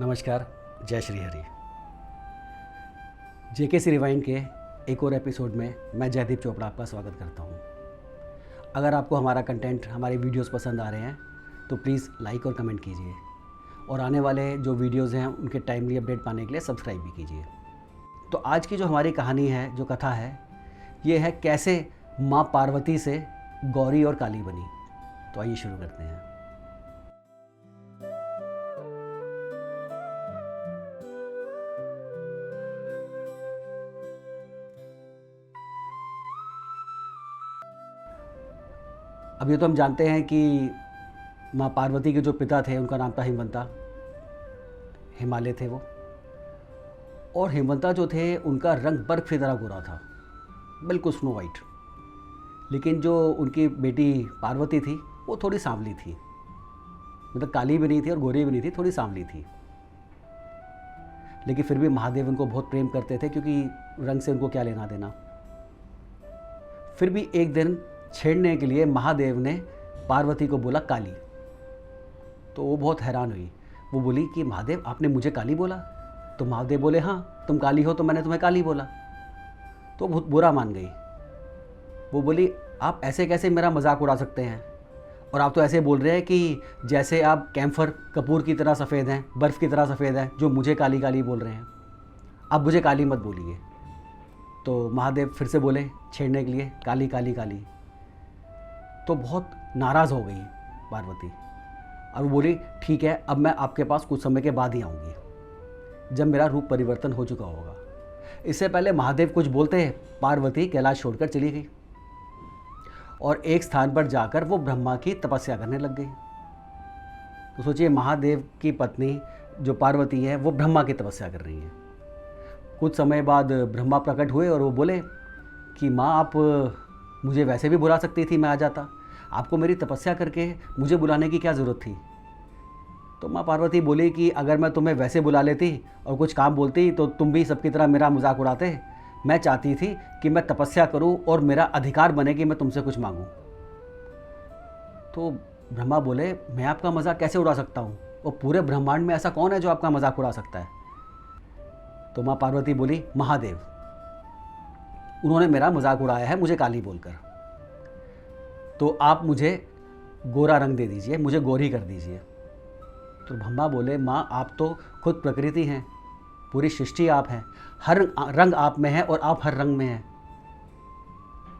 नमस्कार, जय श्री हरि। जेके सी रिवाइंड के एक और एपिसोड में मैं जयदीप चोपड़ा आपका स्वागत करता हूं। अगर आपको हमारा कंटेंट, हमारे वीडियोस पसंद आ रहे हैं तो प्लीज़ लाइक और कमेंट कीजिए और आने वाले जो वीडियोस हैं उनके टाइमली अपडेट पाने के लिए सब्सक्राइब भी कीजिए। तो आज की जो हमारी कहानी है, जो कथा है, ये है कैसे माँ पार्वती से गौरी और काली बनी। तो आइए शुरू करते हैं। अब ये तो हम जानते हैं कि माँ पार्वती के जो पिता थे उनका नाम था हिमवंता। हिमालय थे वो। और हिमवंता जो थे उनका रंग बर्फ़ की तरह गोरा था, बिल्कुल स्नो वाइट। लेकिन जो उनकी बेटी पार्वती थी वो थोड़ी सांवली थी, मतलब काली भी नहीं थी और गोरी भी नहीं थी, थोड़ी सांवली थी। लेकिन फिर भी महादेव उनको बहुत प्रेम करते थे क्योंकि रंग से उनको क्या लेना देना। फिर भी एक दिन छेड़ने के लिए महादेव ने पार्वती को बोला काली। तो वो बहुत हैरान हुई। वो बोली कि महादेव आपने मुझे काली बोला? तो महादेव बोले हाँ, तुम काली हो तो मैंने तुम्हें काली बोला। तो बहुत बुरा मान गई। वो बोली आप ऐसे कैसे मेरा मजाक उड़ा सकते हैं, और आप तो ऐसे बोल रहे हैं कि जैसे आप कैम्फर कपूर की तरह सफ़ेद हैं, बर्फ़ की तरह सफ़ेद हैं, जो मुझे काली काली बोल रहे हैं। आप मुझे काली मत बोलिए। तो महादेव फिर से बोले छेड़ने के लिए काली काली काली। तो बहुत नाराज़ हो गई पार्वती और वो बोली ठीक है, अब मैं आपके पास कुछ समय के बाद ही आऊँगी, जब मेरा रूप परिवर्तन हो चुका होगा। इससे पहले महादेव कुछ बोलते हैं, पार्वती कैलाश छोड़कर चली गई और एक स्थान पर जाकर वो ब्रह्मा की तपस्या करने लग गई। तो सोचिए, महादेव की पत्नी जो पार्वती है वो ब्रह्मा की तपस्या कर रही है। कुछ समय बाद ब्रह्मा प्रकट हुए और वो बोले कि माँ आप मुझे वैसे भी बुला सकती थी, मैं आ जाता। आपको मेरी तपस्या करके मुझे बुलाने की क्या ज़रूरत थी? तो माँ पार्वती बोली कि अगर मैं तुम्हें वैसे बुला लेती और कुछ काम बोलती तो तुम भी सबकी तरह मेरा मजाक उड़ाते। मैं चाहती थी कि मैं तपस्या करूं और मेरा अधिकार बने कि मैं तुमसे कुछ मांगूं। तो ब्रह्मा बोले मैं आपका मजाक कैसे उड़ा सकता हूं, और पूरे ब्रह्मांड में ऐसा कौन है जो आपका मजाक उड़ा सकता है? तो माँ पार्वती बोली महादेव, उन्होंने मेरा मजाक उड़ाया है मुझे काली बोलकर। तो आप मुझे गोरा रंग दे दीजिए, मुझे गोरी कर दीजिए। तो ब्रह्मा बोले माँ आप तो खुद प्रकृति हैं, पूरी सृष्टि आप हैं, हर रंग आप में है और आप हर रंग में हैं।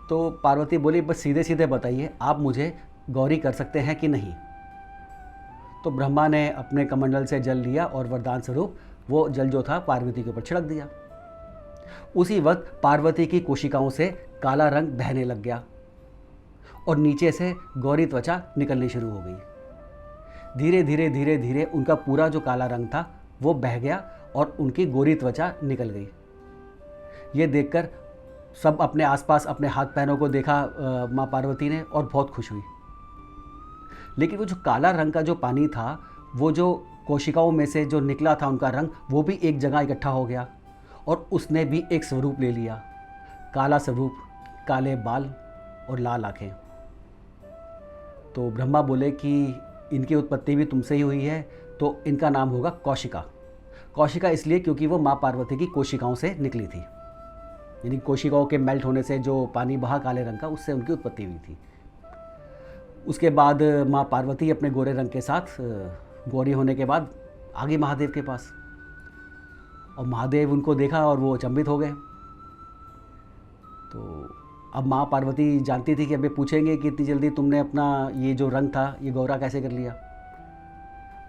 तो पार्वती बोली बस सीधे सीधे बताइए आप मुझे गौरी कर सकते हैं कि नहीं? तो ब्रह्मा ने अपने कमंडल से जल लिया और वरदान स्वरूप वो जल जो था पार्वती के ऊपर छिड़क दिया। उसी वक्त पार्वती की कोशिकाओं से काला रंग बहने लग गया और नीचे से गौरी त्वचा निकलनी शुरू हो गई। धीरे धीरे धीरे धीरे उनका पूरा जो काला रंग था वो बह गया और उनकी गोरी त्वचा निकल गई। ये देखकर सब अपने आसपास अपने हाथ पैरों को देखा माँ पार्वती ने, और बहुत खुश हुई। लेकिन वो जो काला रंग का जो पानी था, वो जो कोशिकाओं में से जो निकला था उनका रंग, वो भी एक जगह इकट्ठा हो गया और उसने भी एक स्वरूप ले लिया, काला स्वरूप, काले बाल और लाल आँखें। तो ब्रह्मा बोले कि इनकी उत्पत्ति भी तुमसे ही हुई है, तो इनका नाम होगा कौशिका। कौशिका इसलिए क्योंकि वो माँ पार्वती की कोशिकाओं से निकली थी, यानी कोशिकाओं के मेल्ट होने से जो पानी बहा काले रंग का, उससे उनकी उत्पत्ति हुई थी। उसके बाद माँ पार्वती अपने गोरे रंग के साथ गौरी होने के बाद आ गई महादेव के पास, और महादेव उनको देखा और वो अचंभित हो गए। तो अब माँ पार्वती जानती थी कि अब ये पूछेंगे कि इतनी जल्दी तुमने अपना ये जो रंग था ये गोरा कैसे कर लिया।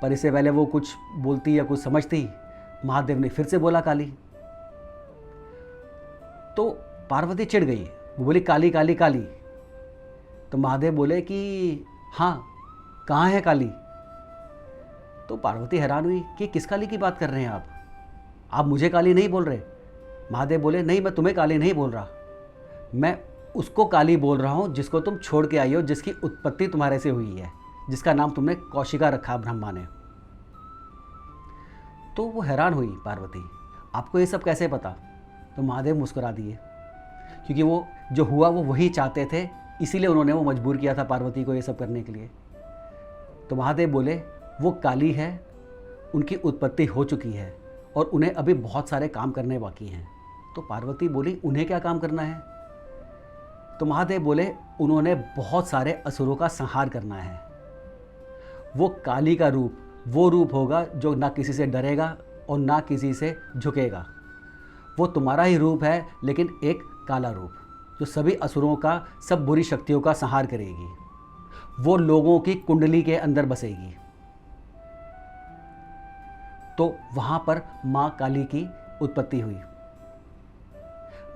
पर इससे पहले वो कुछ बोलती या कुछ समझती, महादेव ने फिर से बोला काली। तो पार्वती चिढ़ गई, वो बोली काली काली काली। तो महादेव बोले कि हाँ, कहाँ है काली? तो पार्वती हैरान हुई कि किस काली की बात कर रहे हैं आप मुझे काली नहीं बोल रहे। महादेव बोले नहीं, मैं तुम्हें काली नहीं बोल रहा, मैं उसको काली बोल रहा हूँ जिसको तुम छोड़ के आई हो, जिसकी उत्पत्ति तुम्हारे से हुई है, जिसका नाम तुमने कौशिका रखा ब्रह्मा ने। तो वो हैरान हुई पार्वती, आपको ये सब कैसे पता? तो महादेव मुस्कुरा दिए, क्योंकि वो जो हुआ वो वही चाहते थे, इसीलिए उन्होंने वो मजबूर किया था पार्वती को ये सब करने के लिए। तो महादेव बोले वो काली है उनकी उत्पत्ति हो चुकी है और उन्हें अभी बहुत सारे काम करने बाकी हैं। तो पार्वती बोली उन्हें क्या काम करना है? तो महादेव बोले उन्होंने बहुत सारे असुरों का संहार करना है। वो काली का रूप वो रूप होगा जो ना किसी से डरेगा और ना किसी से झुकेगा। वो तुम्हारा ही रूप है, लेकिन एक काला रूप जो सभी असुरों का, सब बुरी शक्तियों का संहार करेगी। वो लोगों की कुंडली के अंदर बसेगी। तो वहां पर मां काली की उत्पत्ति हुई।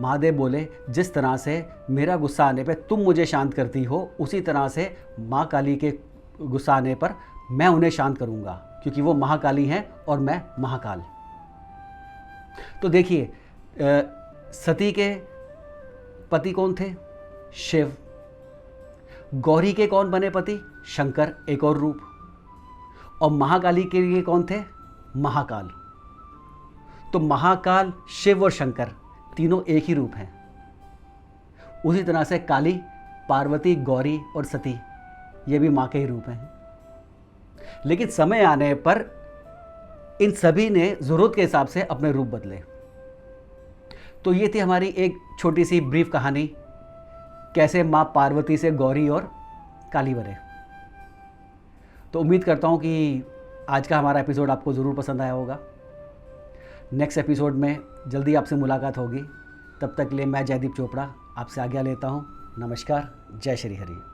महादेव बोले जिस तरह से मेरा गुस्सा आने पे तुम मुझे शांत करती हो, उसी तरह से मां काली के गुस्सा आने पर मैं उन्हें शांत करूंगा, क्योंकि वो महाकाली हैं और मैं महाकाल। तो देखिए, सती के पति कौन थे? शिव। गौरी के कौन बने पति? शंकर, एक और रूप। और महाकाली के लिए कौन थे? महाकाल। तो महाकाल, शिव और शंकर तीनों एक ही रूप हैं। उसी तरह से काली, पार्वती, गौरी और सती ये भी मां के ही रूप हैं। लेकिन समय आने पर इन सभी ने जरूरत के हिसाब से अपने रूप बदले। तो ये थी हमारी एक छोटी सी ब्रीफ कहानी, कैसे मां पार्वती से गौरी और काली बने। तो उम्मीद करता हूँ कि आज का हमारा एपिसोड आपको ज़रूर पसंद आया होगा। नेक्स्ट एपिसोड में जल्दी आपसे मुलाकात होगी। तब तक के लिए मैं जयदीप चोपड़ा आपसे आज्ञा लेता हूँ। नमस्कार। जय श्री हरि।